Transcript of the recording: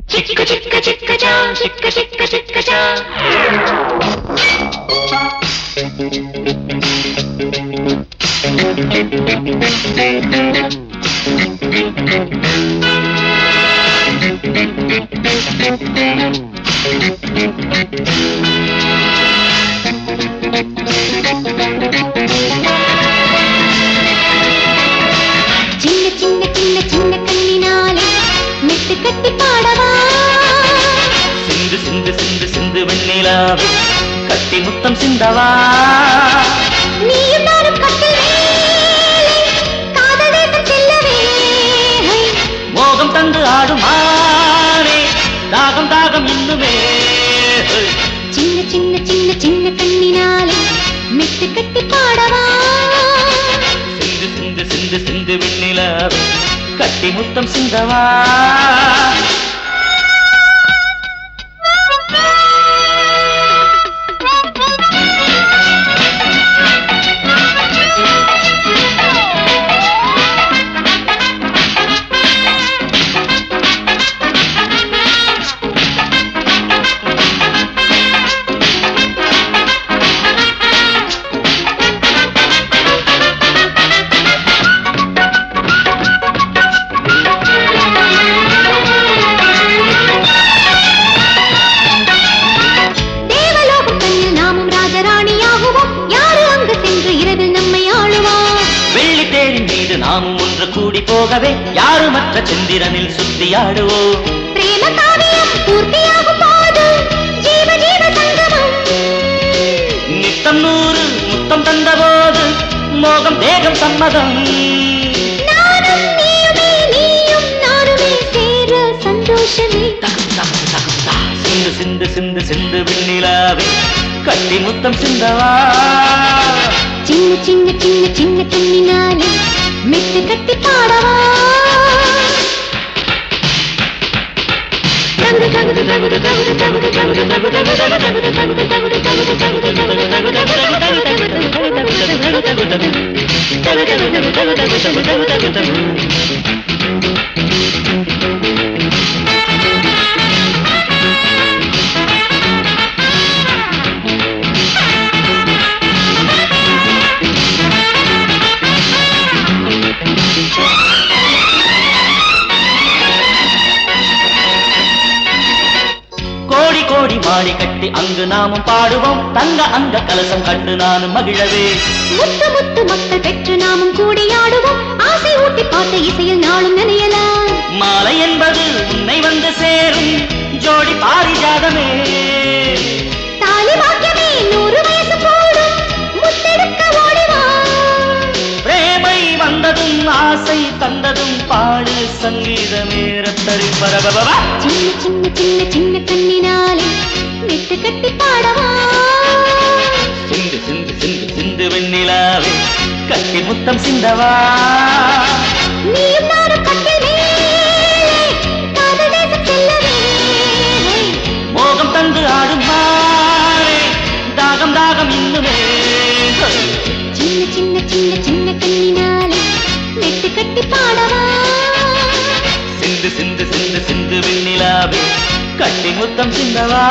Chicka chicka chicka cha, chicka chicka chicka cha. சின்ன சின்ன சின்ன சின்ன கண்ணினாலே மெட்டு கட்டி பாடவா சிந்து சிந்து சிந்து சிந்து வெண்ணிலாவே கட்டி முத்தம் சிந்தவா நீயும் நானும் கட்டில் மேலே காதல் தேசம் செல்லவே மோகம் தந்து ஆடும் ஆனே தாகம் தாகம் இன்னுமே சின்ன சின்ன சின்ன சின்ன கண்ணினாலே மெட்டு கட்டி பாடவா சிந்து சிந்து சிந்து சிந்து வெண்ணிலாவே கட்டி முத்தம் சிந்தவா நாமும் ஒன்று கூடி போகவே யாருமற்ற சந்திரனில் சுத்தியாடுவோம் பிரேம காவியம் பூர்த்தியாகும் போது ஜீவ ஜீவ சங்கமம் நித்தம் 100 முத்தம் தந்தபோது மோகம் தேகம் சம்மதம் நானும் நீயுமே நீயும் நானுமே சேர சந்தோஷமே சிந்து சிந்து சிந்து சிந்து வெண்ணிலாவே கட்டி முத்தம் சிந்தவா சின்ன சின்ன சின்ன சின்ன கண்ணினாலே மெட்டு கட்டி பாடவா கோடி கோடி மாடி கட்டி அங்கு நாமும் பாடுவோம் தங்க அங்க கலசம் கண்டு நானும் மகிழவே முத்து முத்து மக்கள் பெற்று நாமும் கூடியாடுவோம் ஆசை ஊட்டி பார்த்த இசையில் நாளும் நினையலாம் மாலை என்பது உன்னை வந்து சேரும் ஜோடி பாரிஜாதமே தாலி வாக்கியமே 100 வயசு போடும் முத்தெடுக்க ஓடிவா பிரேமை வந்ததும் ஆசை தந்ததும் பாடு சங்கீதமே ரத்தரி பரபவா சின்ன சின்ன சின்ன சின்ன கண்ணினாலே மெட்டு கட்டி பாடவா சிந்து சிந்து சிந்து சிந்து வெண்ணிலாவே கட்டி முத்தம் சிந்தவா நீயும் நானும் கட்டில் மேலே காதல் தேசம் செல்லவே மோகம் தந்து ஆடும் மாறே தாகம் தாகம் இன்னுமே சின்ன சின்ன சின்ன சின்ன கண்ணினாலே மெட்டு கட்டி பாடவா சிந்து சிந்து சிந்து சிந்து வெண்ணிலாவே கட்டி முத்தம் சிந்தவா